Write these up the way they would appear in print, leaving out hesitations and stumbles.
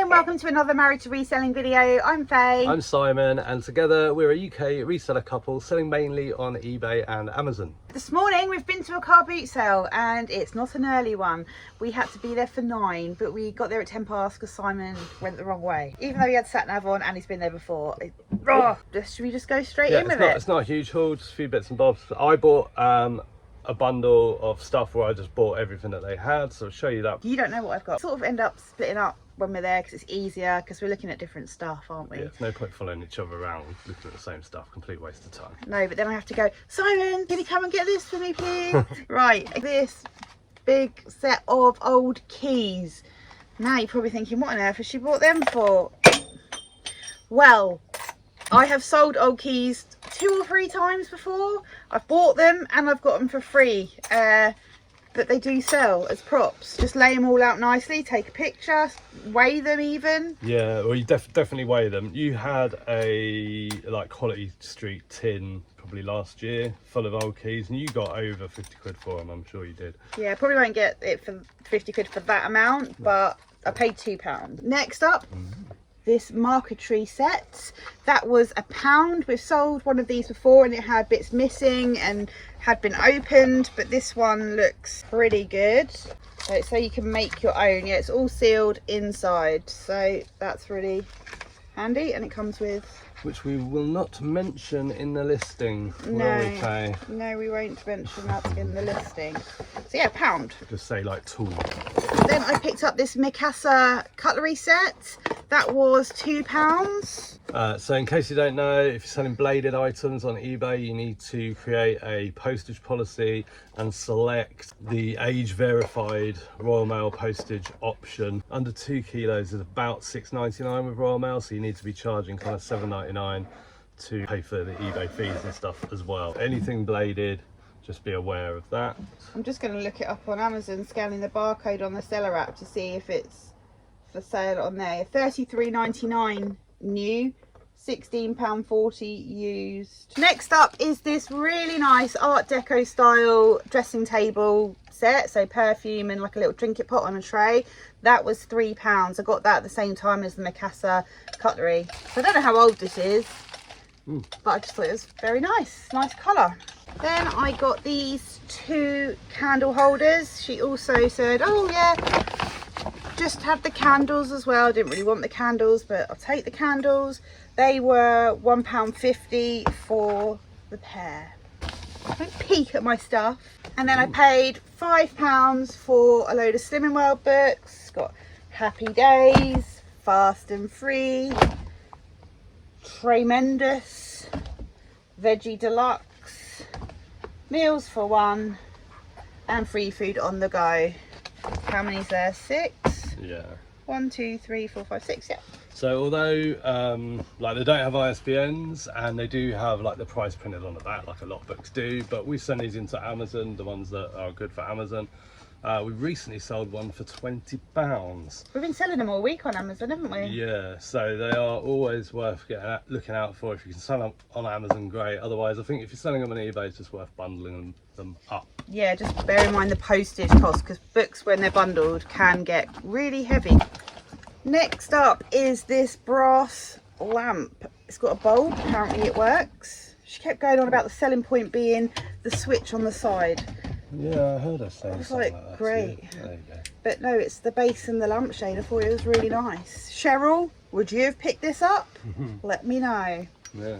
and welcome to another Married to Reselling video. I'm Faye. I'm Simon, and together we're a UK reseller couple selling mainly on eBay and Amazon. This morning we've been to a car boot sale and it's not an early one. We had to be there for 9, but we got there at 10 past because Simon went the wrong way. Even though he had sat nav on and he's been there before. Should we just go straight in with it? It's not a huge haul, just a few bits and bobs. I bought a bundle of stuff where I just bought everything that they had, so I'll show you that. You don't know what I've got. Sort of end up splitting up when we're there because it's easier, because we're looking at different stuff, aren't we? Yeah, there's no point following each other around looking at the same stuff. Complete waste of time. No, but then I have to go, Simon, can you come and get this for me, please? Right, this big set of old keys. Now you're probably thinking, what on earth has she bought them for? Well, I have sold old keys 2 or 3 times before. I've bought them and I've got them for free. But they do sell as props. Just lay them all out nicely, take a picture, weigh them even. Yeah, well, you definitely weigh them. You had a Quality Street tin probably last year full of old keys, and you got over 50 quid for them. I'm sure you did. Yeah, probably won't get it for 50 quid for that amount, but I paid £2. Next up, this marquetry set. That was £1. We've sold one of these before and it had bits missing and had been opened, but this one looks pretty good. So you can make your own. Yeah, it's all sealed inside, so that's really handy, and it comes with, which we will not mention in the listing. No, will we, Faye? No, we won't mention that in the listing. So yeah, £1. Just say like tool. Then I picked up this Mikasa cutlery set. That was £2. So in case you don't know, if you're selling bladed items on eBay, you need to create a postage policy and select the age verified Royal Mail postage option. Under 2 kilos is about £6.99 with Royal Mail, so you need to be charging kind of £7.99 to pay for the eBay fees and stuff as well. Anything bladed, just be aware of that. I'm just going to look it up on Amazon, scanning the barcode on the seller app to see if it's for sale on there. £33.99 new, £16.40 used. Next up is this really nice Art Deco style dressing table set, so perfume and like a little trinket pot on a tray. That was £3. I got that at the same time as the Mikasa cutlery. So I don't know how old this is, but I just thought it was very nice colour. Then I got these 2 candle holders. She also said, oh yeah, just had the candles as well. I didn't really want the candles, but I'll take the candles. They were £1.50 for the pair. Don't peek at my stuff. And then I paid £5 for a load of Slimming World books. Got Happy Days, Fast and Free, Tremendous, Veggie Deluxe, Meals for One, and Free Food on the Go. How many is there? 6? Yeah. 1, 2, 3, 4, 5, 6. Yeah. So although they don't have ISBNs and they do have like the price printed on the back, like a lot of books do, but we send these into Amazon, the ones that are good for Amazon. We recently sold one for £20. We've been selling them all week on Amazon, haven't we? Yeah, so they are always worth looking out for. If you can sell them on Amazon, great. Otherwise, I think if you're selling them on eBay, it's just worth bundling them up. Yeah, just bear in mind the postage cost, because books when they're bundled can get really heavy. Next up is this brass lamp. It's got a bulb, apparently it works. She kept going on about the selling point being the switch on the side. Yeah, I heard her saying something like that. Great. Yeah, there you go. But no, it's the base and the lampshade. I thought it was really nice. Cheryl, would you have picked this up? Let me know. Yeah.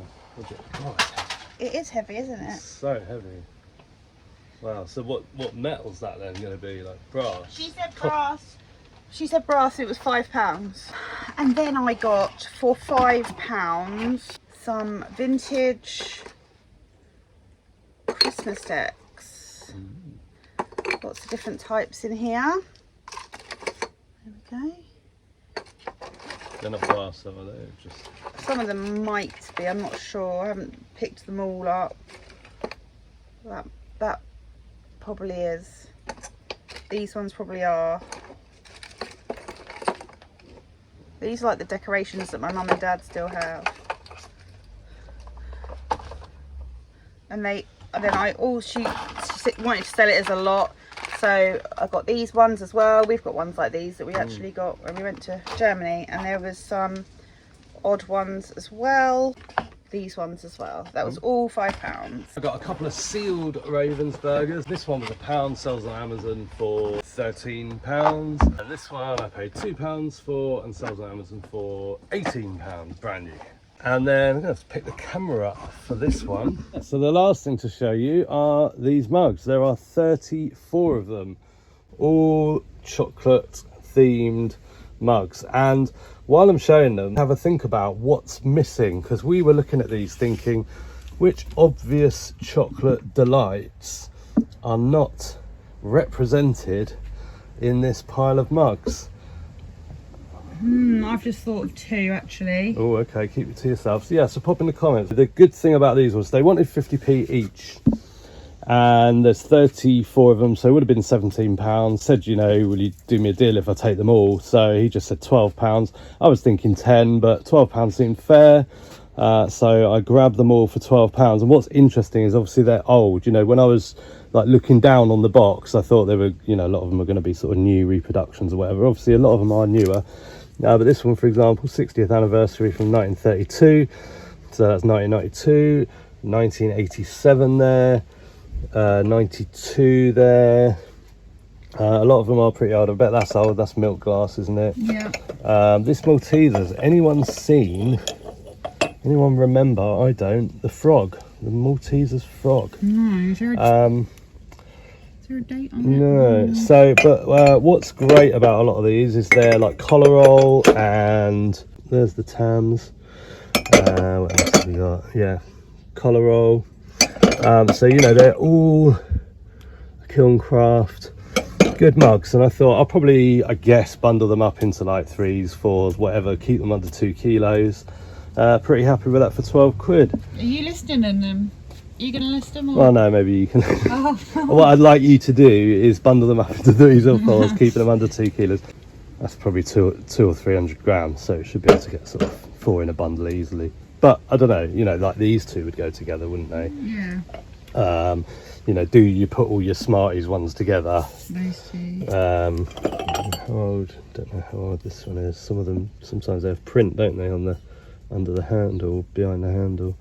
It is heavy, isn't it? It's so heavy. Wow. So what metal's that then going to be? Like brass? She said brass. She said brass. It was £5. And then I got for £5 some vintage Christmas decks. Lots of different types in here. There we go. They're not brass, are they? Just some of them might be. I'm not sure. I haven't picked them all up. That probably is. These ones probably are. These are like the decorations that my mum and dad still have. And then she wanted to sell it as a lot, So I got these ones as well. We've got ones like these that we actually got when we went to Germany, and there was some odd ones as well. These ones as well. That was all £5. I got a couple of sealed Ravensburgers. This one was £1, sells on Amazon for £13. And this one I paid £2 for and sells on Amazon for £18, brand new. And then I'm going to pick the camera up for this one. So the last thing to show you are these mugs. There are 34 of them, all chocolate themed mugs. And while I'm showing them, have a think about what's missing, because we were looking at these thinking which obvious chocolate delights are not represented in this pile of mugs. I've just thought of two actually. Oh, okay, keep it to yourself. So yeah, so pop in the comments. The good thing about these was they wanted 50p each, and there's 34 of them, so it would have been £17. Said, you know, will you do me a deal if I take them all? So he just said £12. I was thinking 10, but £12 seemed fair. So I grabbed them all for £12. And what's interesting is obviously they're old. You know, when I was like looking down on the box, I thought they were, you know, a lot of them are going to be sort of new reproductions or whatever. Obviously a lot of them are newer. But this one, for example, 60th anniversary from 1932. So that's 1992, 1987 there. 92 there. A lot of them are pretty old. I bet that's old. That's milk glass, isn't it? Yeah. This Malteser's, anyone remember? I don't. The frog, the Malteser's frog. No, is there a date on it? No. So, but what's great about a lot of these is they're like collar roll, and there's the Tams. What else have we got? Yeah, collar roll. So, you know, they're all kiln craft, good mugs. And I thought I'll probably, I guess, bundle them up into like 3s, 4s, whatever, keep them under 2 kilos. Pretty happy with that for 12 quid. Are you listing them? Are you going to list them? Or? Well, no, maybe you can. Oh. What I'd like you to do is bundle them up into 3s or 4s, keeping them under 2 kilos. That's probably 200 or 300 grams, so you should be able to get sort of 4 in a bundle easily. But I don't know, you know, like these two would go together, wouldn't they? Yeah. You know, do you put all your Smarties ones together? Those two. How old? Don't know how old this one is. Some of them, sometimes they have print, don't they, on the under the handle, behind the handle.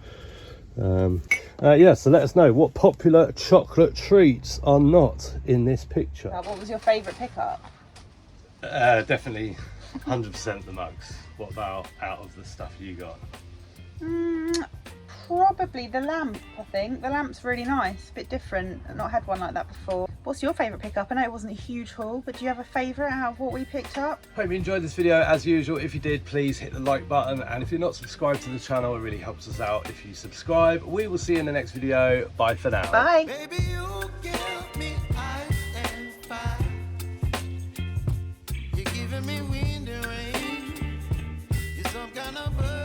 Yeah, so let us know what popular chocolate treats are not in this picture. What was your favourite pickup? Definitely 100% the mugs. What about out of the stuff you got? Probably the lamp, I think. The lamp's really nice, a bit different. I've not had one like that before. What's your favourite pickup? I know it wasn't a huge haul, but do you have a favourite out of what we picked up? Hope you enjoyed this video as usual. If you did, please hit the like button, and if you're not subscribed to the channel, it really helps us out if you subscribe. We will see you in the next video. Bye for now. Bye. Baby, you give me ice and fire. You're giving me wind and rain. You're some kind of bird.